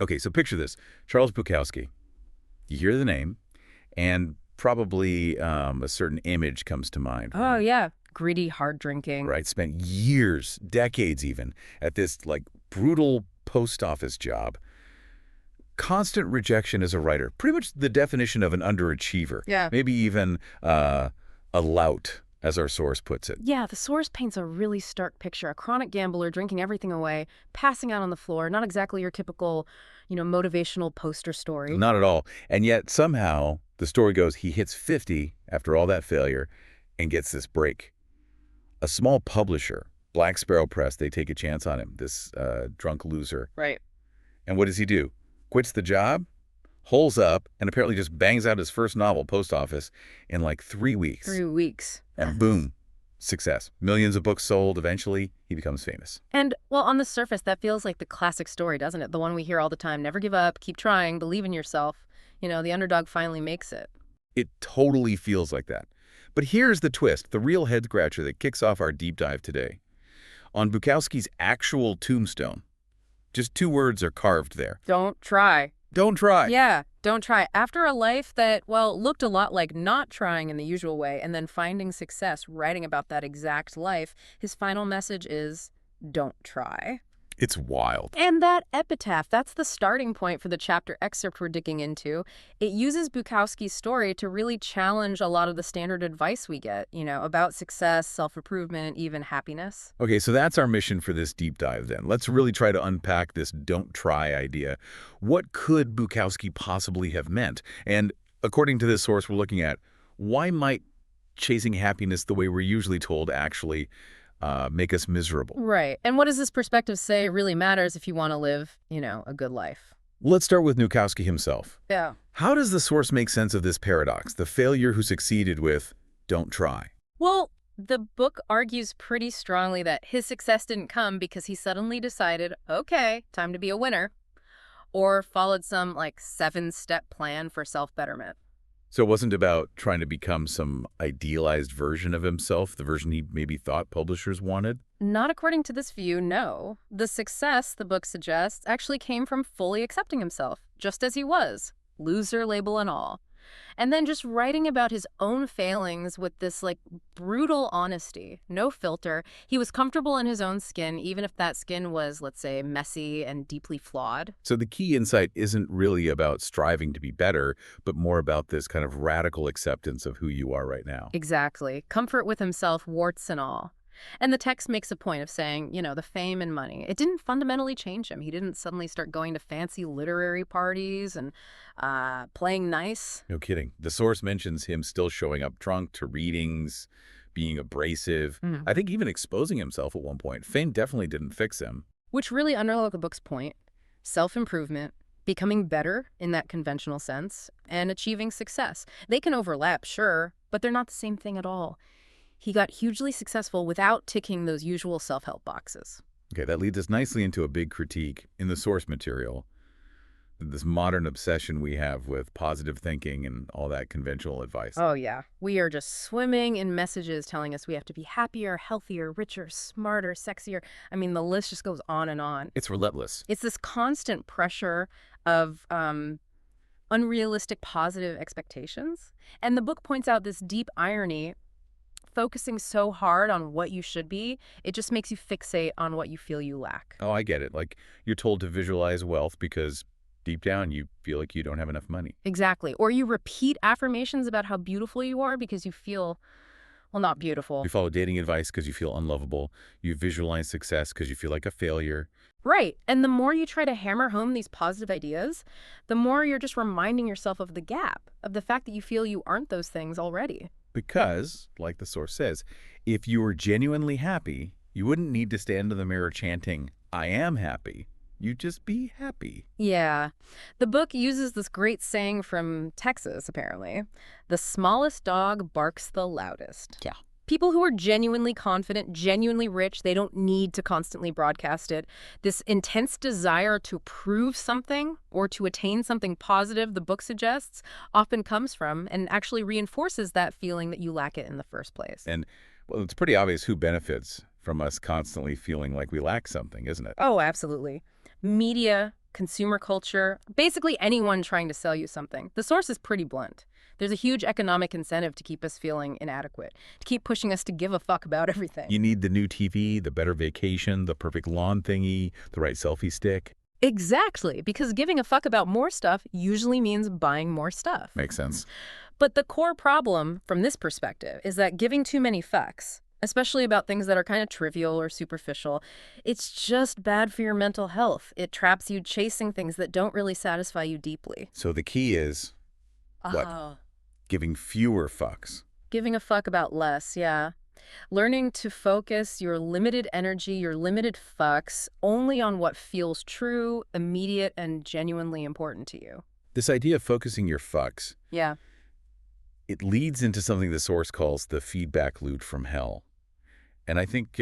Okay, so picture this. Charles Bukowski. You hear the name, and probably a certain image comes to mind, Oh, right? yeah. Gritty, hard drinking. Right, spent years, decades even, at this, like, brutal post office job. Constant rejection as a writer. Pretty much the definition of an underachiever. Yeah. Maybe even a lout, as our source puts it. Yeah, the source paints a really stark picture. A chronic gambler drinking everything away, passing out on the floor. Not exactly your typical, motivational poster story. Not at all. And yet, somehow, the story goes he hits 50 after all that failure and gets this break. A small publisher, Black Sparrow Press, they take a chance on him, this drunk loser. Right. And what does he do? Quits the job, holes up, and apparently just bangs out his first novel, Post Office, in like 3 weeks. 3 weeks. And boom, success. Millions of books sold. Eventually, he becomes famous. And, well, on the surface, that feels like the classic story, doesn't it? The one we hear all the time. Never give up, keep trying, believe in yourself. The underdog finally makes it. It totally feels like that. But here's the twist, the real head-scratcher that kicks off our deep dive today. On Bukowski's actual tombstone, just 2 words are carved there. Don't try. Don't try. Yeah, don't try. After a life that, well, looked a lot like not trying in the usual way and then finding success writing about that exact life, his final message is, don't try. It's wild. And that epitaph, that's the starting point for the chapter excerpt we're digging into. It uses Bukowski's story to really challenge a lot of the standard advice we get, about success, self-improvement, even happiness. Okay, so that's our mission for this deep dive then. Let's really try to unpack this don't try idea. What could Bukowski possibly have meant? And according to this source we're looking at, why might chasing happiness the way we're usually told actually make us miserable? Right. And what does this perspective say really matters if you want to live, a good life? Let's start with Bukowski himself. Yeah. How does the source make sense of this paradox, the failure who succeeded with don't try? Well, the book argues pretty strongly that his success didn't come because he suddenly decided, okay, time to be a winner, or followed some, 7-step plan for self-betterment. So it wasn't about trying to become some idealized version of himself, the version he maybe thought publishers wanted? Not according to this view, no. The success, the book suggests, actually came from fully accepting himself, just as he was, loser label and all. And then just writing about his own failings with this, brutal honesty, no filter. He was comfortable in his own skin, even if that skin was, let's say, messy and deeply flawed. So the key insight isn't really about striving to be better, but more about this kind of radical acceptance of who you are right now. Exactly. Comfort with himself, warts and all. And the text makes a point of saying, the fame and money, it didn't fundamentally change him. He didn't suddenly start going to fancy literary parties and playing nice. No kidding. The source mentions him still showing up drunk to readings, being abrasive, I think even exposing himself at one point. Fame definitely didn't fix him. Which really underlines the book's point. Self-improvement, becoming better in that conventional sense, and achieving success. They can overlap, sure, but they're not the same thing at all. He got hugely successful without ticking those usual self-help boxes. Okay, that leads us nicely into a big critique in the source material. This modern obsession we have with positive thinking and all that conventional advice. Oh, yeah. We are just swimming in messages telling us we have to be happier, healthier, richer, smarter, sexier. I mean, the list just goes on and on. It's relentless. It's this constant pressure of unrealistic positive expectations. And the book points out this deep irony. Focusing so hard on what you should be, it just makes you fixate on what you feel you lack. Oh, I get it. Like, you're told to visualize wealth because deep down you feel like you don't have enough money. Exactly. Or you repeat affirmations about how beautiful you are because you feel, well, not beautiful. You follow dating advice because you feel unlovable. You visualize success because you feel like a failure. Right. And the more you try to hammer home these positive ideas, the more you're just reminding yourself of the gap, of the fact that you feel you aren't those things already. Because, like the source says, if you were genuinely happy, you wouldn't need to stand in the mirror chanting, I am happy. You'd just be happy. Yeah. The book uses this great saying from Texas, apparently. The smallest dog barks the loudest. Yeah. People who are genuinely confident, genuinely rich, they don't need to constantly broadcast it. This intense desire to prove something or to attain something positive, the book suggests, often comes from and actually reinforces that feeling that you lack it in the first place. And, well, it's pretty obvious who benefits from us constantly feeling like we lack something, isn't it? Oh, absolutely. Media, consumer culture, basically anyone trying to sell you something. The source is pretty blunt. There's a huge economic incentive to keep us feeling inadequate, to keep pushing us to give a fuck about everything. You need the new TV, the better vacation, the perfect lawn thingy, the right selfie stick. Exactly, because giving a fuck about more stuff usually means buying more stuff. Makes sense. But the core problem from this perspective is that giving too many fucks, especially about things that are kind of trivial or superficial, it's just bad for your mental health. It traps you chasing things that don't really satisfy you deeply. So the key is what? Giving fewer fucks. Giving a fuck about less, yeah. Learning to focus your limited energy, your limited fucks, only on what feels true, immediate, and genuinely important to you. This idea of focusing your fucks, Yeah. it leads into something the source calls the feedback loop from hell. And I think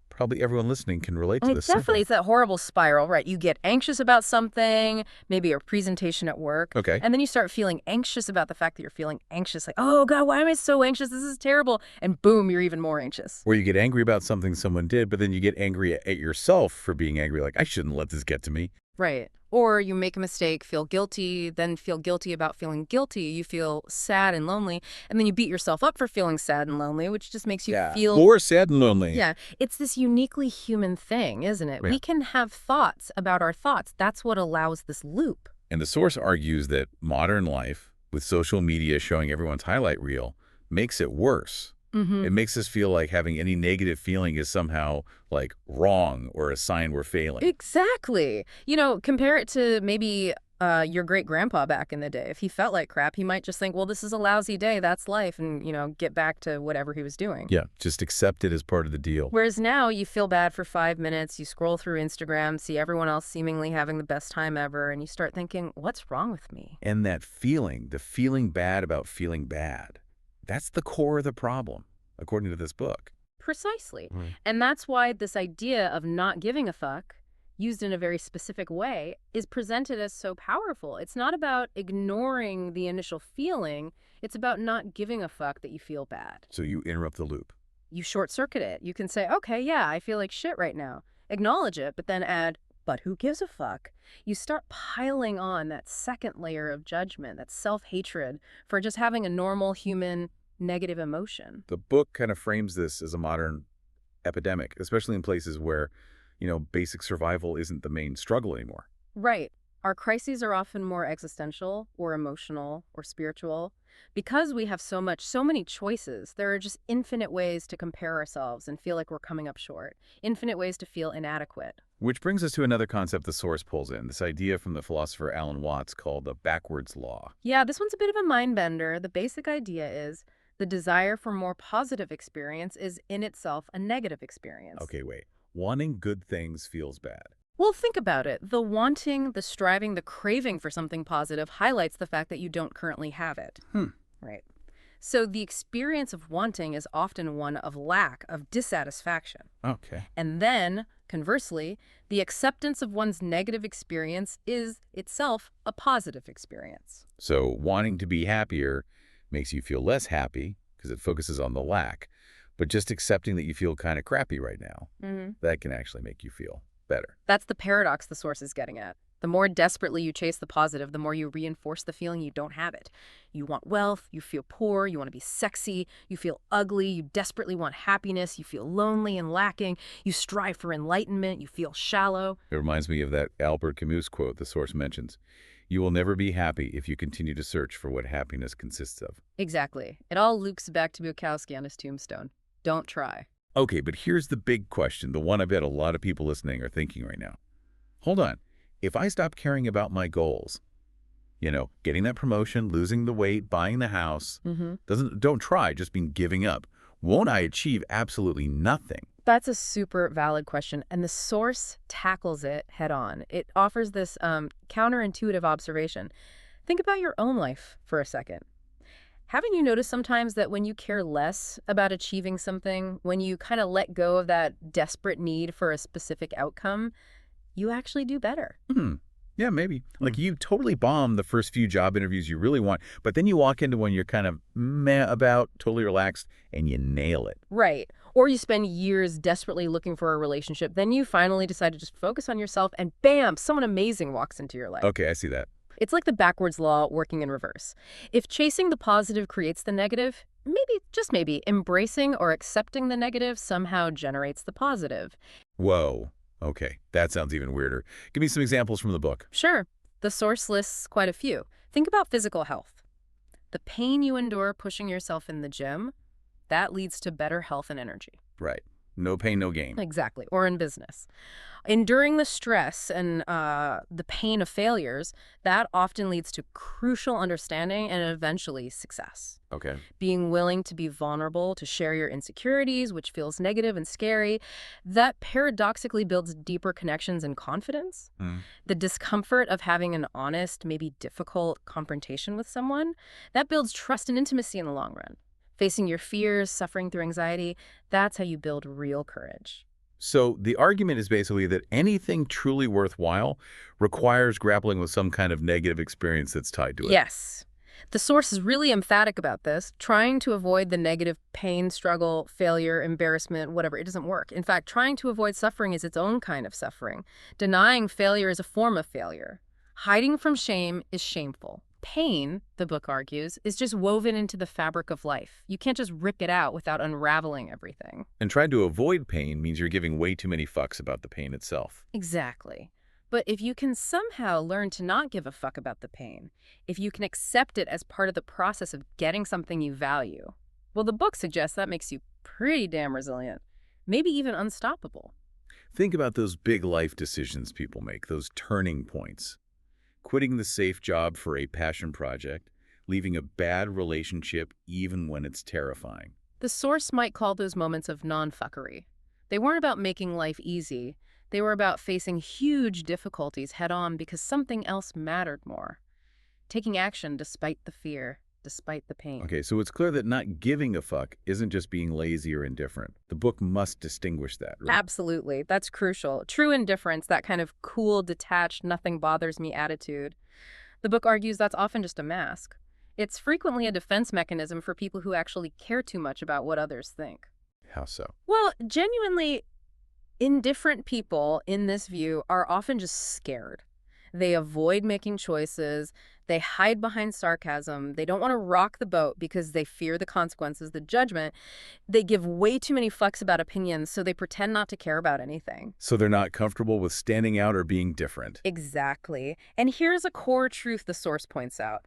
probably everyone listening can relate to this. Definitely, it's that horrible spiral, right? You get anxious about something, maybe a presentation at work. Okay. And then you start feeling anxious about the fact that you're feeling anxious. Like, oh, God, why am I so anxious? This is terrible. And boom, you're even more anxious. Where you get angry about something someone did, but then you get angry at yourself for being angry. Like, I shouldn't let this get to me. Right. Or you make a mistake, feel guilty, then feel guilty about feeling guilty. You feel sad and lonely, and then you beat yourself up for feeling sad and lonely, which just makes you feel... More sad and lonely. Yeah. It's this uniquely human thing, isn't it? Yeah. We can have thoughts about our thoughts. That's what allows this loop. And the source argues that modern life, with social media showing everyone's highlight reel, makes it worse. Mm-hmm. It makes us feel like having any negative feeling is somehow, like, wrong or a sign we're failing. Exactly. You know, compare it to maybe your great-grandpa back in the day. If he felt like crap, he might just think, well, this is a lousy day, that's life, and, you know, get back to whatever he was doing. Yeah, just accept it as part of the deal. Whereas now you feel bad for 5 minutes, you scroll through Instagram, see everyone else seemingly having the best time ever, and you start thinking, what's wrong with me? And that feeling, the feeling bad about feeling bad, that's the core of the problem, according to this book. Precisely. Right. And that's why this idea of not giving a fuck, used in a very specific way, is presented as so powerful. It's not about ignoring the initial feeling. It's about not giving a fuck that you feel bad. So you interrupt the loop. You short-circuit it. You can say, okay, yeah, I feel like shit right now. Acknowledge it, but then add, but who gives a fuck? You start piling on that second layer of judgment, that self-hatred for just having a normal human negative emotion. The book kind of frames this as a modern epidemic, especially in places where, you know, basic survival isn't the main struggle anymore. Right. Our crises are often more existential or emotional or spiritual. Because we have so many choices, there are just infinite ways to compare ourselves and feel like we're coming up short. Infinite ways to feel inadequate. Which brings us to another concept the source pulls in, this idea from the philosopher Alan Watts called the backwards law. Yeah, this one's a bit of a mind bender. The basic idea is the desire for more positive experience is in itself a negative experience. Okay, wait. Wanting good things feels bad. Well, think about it. The wanting, the striving, the craving for something positive highlights the fact that you don't currently have it. Right. So the experience of wanting is often one of lack, of dissatisfaction. Okay. And then, conversely, the acceptance of one's negative experience is itself a positive experience. So wanting to be happier makes you feel less happy because it focuses on the lack. But just accepting that you feel kind of crappy right now, that can actually make you feel better. That's the paradox the source is getting at. The more desperately you chase the positive, the more you reinforce the feeling you don't have it. You want wealth, you feel poor, you want to be sexy, you feel ugly, you desperately want happiness, you feel lonely and lacking, you strive for enlightenment, you feel shallow. It reminds me of that Albert Camus quote the source mentions. You will never be happy if you continue to search for what happiness consists of. Exactly. It all loops back to Bukowski on his tombstone. Don't try. Okay, but here's the big question, the one I bet a lot of people listening are thinking right now. Hold on. If I stop caring about my goals, you know, getting that promotion, losing the weight, buying the house, don't try, just mean giving up. Won't I achieve absolutely nothing? That's a super valid question, and the source tackles it head on. It offers this counterintuitive observation. Think about your own life for a second. Haven't you noticed sometimes that when you care less about achieving something, when you kind of let go of that desperate need for a specific outcome, you actually do better? Yeah, maybe. Like you totally bomb the first few job interviews you really want, but then you walk into one you're kind of meh about, totally relaxed, and you nail it. Right. Or you spend years desperately looking for a relationship, then you finally decide to just focus on yourself, and bam, someone amazing walks into your life. Okay, I see that. It's like the backwards law working in reverse. If chasing the positive creates the negative, maybe, just maybe, embracing or accepting the negative somehow generates the positive. Whoa. Okay, that sounds even weirder. Give me some examples from the book. Sure, the source lists quite a few. Think about physical health. The pain you endure pushing yourself in the gym, that leads to better health and energy. Right. No pain, no gain. Exactly. Or in business. Enduring the stress and the pain of failures, that often leads to crucial understanding and eventually success. Okay. Being willing to be vulnerable, to share your insecurities, which feels negative and scary, that paradoxically builds deeper connections and confidence. The discomfort of having an honest, maybe difficult confrontation with someone, that builds trust and intimacy in the long run. Facing your fears, suffering through anxiety, that's how you build real courage. So the argument is basically that anything truly worthwhile requires grappling with some kind of negative experience that's tied to it. Yes. The source is really emphatic about this, trying to avoid the negative pain, struggle, failure, embarrassment, whatever. It doesn't work. In fact, trying to avoid suffering is its own kind of suffering. Denying failure is a form of failure. Hiding from shame is shameful. Pain, the book argues, is just woven into the fabric of life. You can't just rip it out without unraveling everything. And trying to avoid pain means you're giving way too many fucks about the pain itself. Exactly. But if you can somehow learn to not give a fuck about the pain, if you can accept it as part of the process of getting something you value, well, the book suggests that makes you pretty damn resilient, maybe even unstoppable. Think about those big life decisions people make, those turning points. Quitting the safe job for a passion project, leaving a bad relationship even when it's terrifying. The source might call those moments of non-fuckery. They weren't about making life easy. They were about facing huge difficulties head-on because something else mattered more. Taking action despite the fear, despite the pain. Okay, so it's clear that not giving a fuck isn't just being lazy or indifferent. The book must distinguish that, right? Absolutely. That's crucial. True indifference, that kind of cool, detached, nothing bothers me attitude. The book argues that's often just a mask. It's frequently a defense mechanism for people who actually care too much about what others think. How so? Well, genuinely indifferent people in this view are often just scared. They avoid making choices. They hide behind sarcasm. They don't want to rock the boat because they fear the consequences, the judgment. They give way too many fucks about opinions, so they pretend not to care about anything. So they're not comfortable with standing out or being different. Exactly. And here's a core truth the source points out.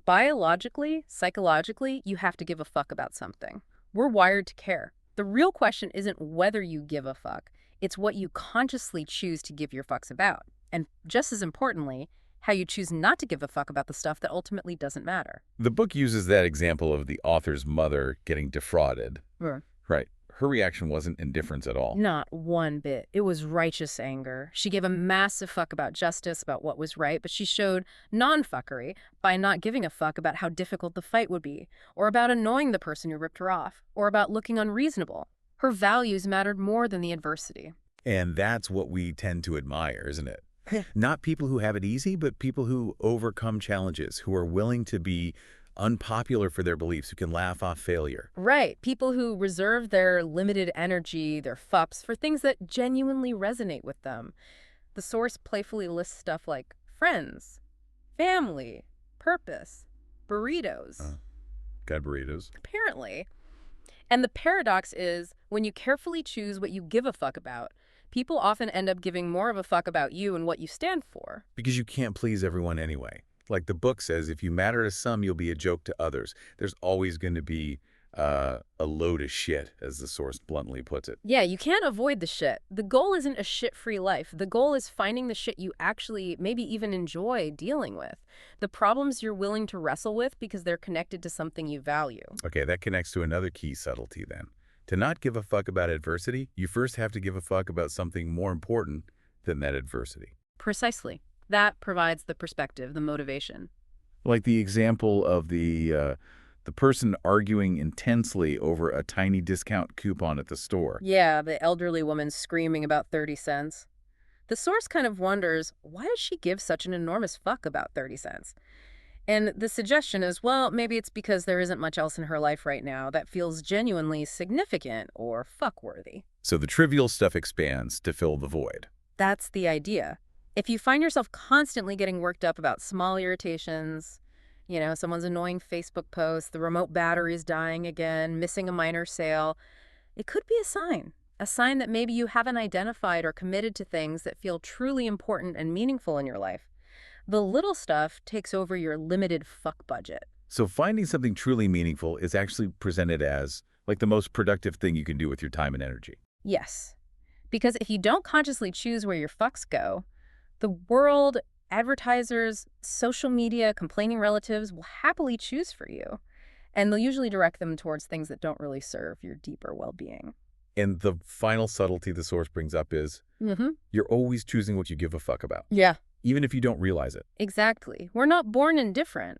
Biologically, psychologically, you have to give a fuck about something. We're wired to care. The real question isn't whether you give a fuck. It's what you consciously choose to give your fucks about. And just as importantly, how you choose not to give a fuck about the stuff that ultimately doesn't matter. The book uses that example of the author's mother getting defrauded. Right. Her reaction wasn't indifference at all. Not one bit. It was righteous anger. She gave a massive fuck about justice, about what was right, but she showed non-fuckery by not giving a fuck about how difficult the fight would be, or about annoying the person who ripped her off, or about looking unreasonable. Her values mattered more than the adversity. And that's what we tend to admire, isn't it? Not people who have it easy, but people who overcome challenges, who are willing to be unpopular for their beliefs, who can laugh off failure. Right. People who reserve their limited energy, their fups, for things that genuinely resonate with them. The source playfully lists stuff like friends, family, purpose, burritos. Got burritos. Apparently. And the paradox is, when you carefully choose what you give a fuck about, people often end up giving more of a fuck about you and what you stand for. Because you can't please everyone anyway. Like the book says, if you matter to some, you'll be a joke to others. There's always going to be a load of shit, as the source bluntly puts it. Yeah, you can't avoid the shit. The goal isn't a shit-free life. The goal is finding the shit you actually maybe even enjoy dealing with. The problems you're willing to wrestle with because they're connected to something you value. Okay, that connects to another key subtlety then. To not give a fuck about adversity, you first have to give a fuck about something more important than that adversity. Precisely. That provides the perspective, the motivation. Like the example of the person arguing intensely over a tiny discount coupon at the store. Yeah, the elderly woman screaming about 30 cents. The source kind of wonders, why does she give such an enormous fuck about 30 cents? And the suggestion is, well, maybe it's because there isn't much else in her life right now that feels genuinely significant or fuck-worthy. So the trivial stuff expands to fill the void. That's the idea. If you find yourself constantly getting worked up about small irritations, someone's annoying Facebook post, the remote battery's dying again, missing a minor sale, it could be a sign. A sign that maybe you haven't identified or committed to things that feel truly important and meaningful in your life. The little stuff takes over your limited fuck budget. So finding something truly meaningful is actually presented as like the most productive thing you can do with your time and energy. Yes. Because if you don't consciously choose where your fucks go, the world, advertisers, social media, complaining relatives will happily choose for you. And they'll usually direct them towards things that don't really serve your deeper well-being. And the final subtlety the source brings up is you're always choosing what you give a fuck about. Yeah. Even if you don't realize it. Exactly. We're not born indifferent.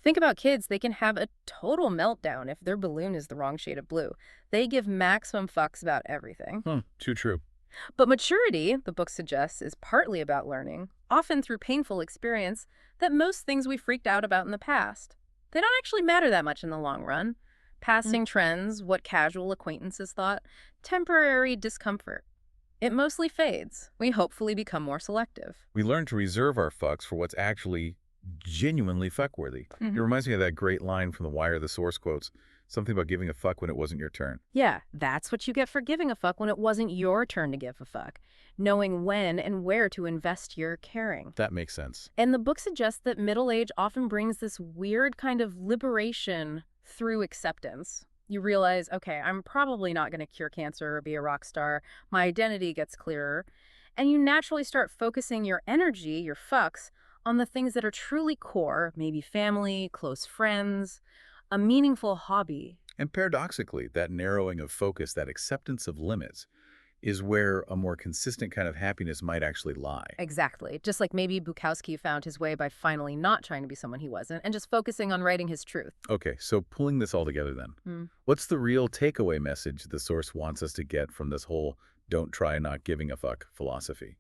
Think about kids. They can have a total meltdown if their balloon is the wrong shade of blue. They give maximum fucks about everything. Too true. But maturity, the book suggests, is partly about learning, often through painful experience, that most things we freaked out about in the past, they don't actually matter that much in the long run. Passing trends, what casual acquaintances thought, temporary discomfort. It mostly fades. We hopefully become more selective. We learn to reserve our fucks for what's actually genuinely fuck-worthy. It reminds me of that great line from The Wire the source quotes, something about giving a fuck when it wasn't your turn. Yeah, that's what you get for giving a fuck when it wasn't your turn to give a fuck. Knowing when and where to invest your caring. That makes sense. And the book suggests that middle age often brings this weird kind of liberation through acceptance. You realize, okay, I'm probably not going to cure cancer or be a rock star. My identity gets clearer. And you naturally start focusing your energy, your fucks, on the things that are truly core, maybe family, close friends, a meaningful hobby. And paradoxically, that narrowing of focus, that acceptance of limits, is where a more consistent kind of happiness might actually lie. Exactly. Just like maybe Bukowski found his way by finally not trying to be someone he wasn't and just focusing on writing his truth. Okay, so pulling this all together then, what's the real takeaway message the source wants us to get from this whole don't try not giving a fuck philosophy?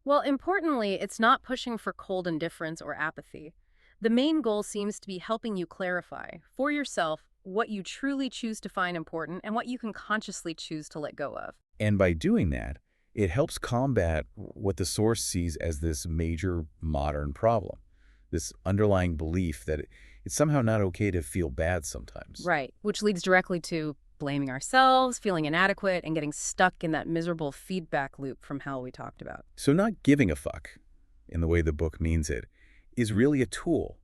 Well, importantly, it's not pushing for cold indifference or apathy. The main goal seems to be helping you clarify, for yourself, what you truly choose to find important and what you can consciously choose to let go of. And by doing that, it helps combat what the source sees as this major modern problem, this underlying belief that it's somehow not okay to feel bad sometimes. Right, which leads directly to blaming ourselves, feeling inadequate, and getting stuck in that miserable feedback loop from hell we talked about. So not giving a fuck, in the way the book means it, is really a tool,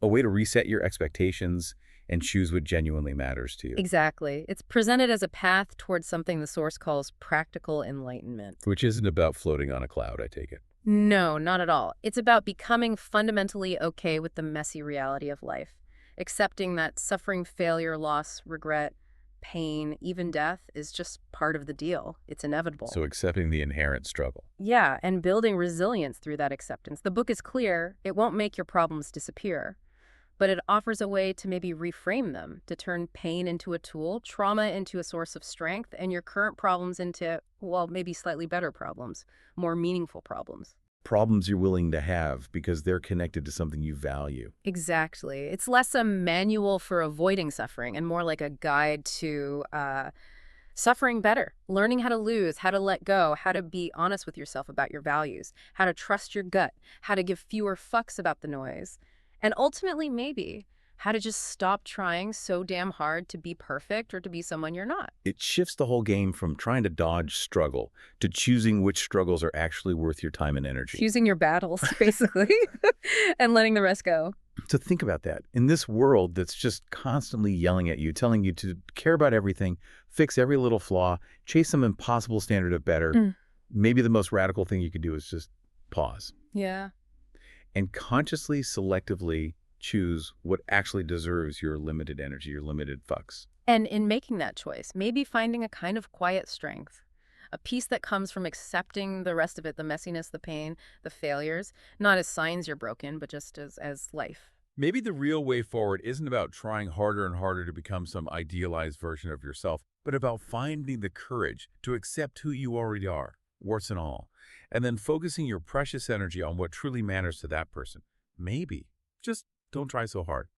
a way to reset your expectations and choose what genuinely matters to you. Exactly. It's presented as a path towards something the source calls practical enlightenment. Which isn't about floating on a cloud, I take it. No, not at all. It's about becoming fundamentally okay with the messy reality of life, accepting that suffering, failure, loss, regret, pain, even death is just part of the deal. It's inevitable. So accepting the inherent struggle. Yeah, and building resilience through that acceptance. The book is clear. It won't make your problems disappear, but it offers a way to maybe reframe them, to turn pain into a tool, trauma into a source of strength, and your current problems into, well, maybe slightly better problems, more meaningful problems. Problems you're willing to have because they're connected to something you value. Exactly. It's less a manual for avoiding suffering and more like a guide to suffering better, learning how to lose, how to let go, how to be honest with yourself about your values, how to trust your gut, how to give fewer fucks about the noise, and ultimately maybe how to just stop trying so damn hard to be perfect or to be someone you're not. It shifts the whole game from trying to dodge struggle to choosing which struggles are actually worth your time and energy. Choosing your battles, basically, and letting the rest go. So think about that. In this world that's just constantly yelling at you, telling you to care about everything, fix every little flaw, chase some impossible standard of better, maybe the most radical thing you could do is just pause. Yeah. And consciously, selectively choose what actually deserves your limited energy, your limited fucks. And in making that choice, maybe finding a kind of quiet strength, a peace that comes from accepting the rest of it, the messiness, the pain, the failures, not as signs you're broken, but just as life. Maybe the real way forward isn't about trying harder and harder to become some idealized version of yourself, but about finding the courage to accept who you already are, warts and all, and then focusing your precious energy on what truly matters to that person. Maybe, just don't try so hard.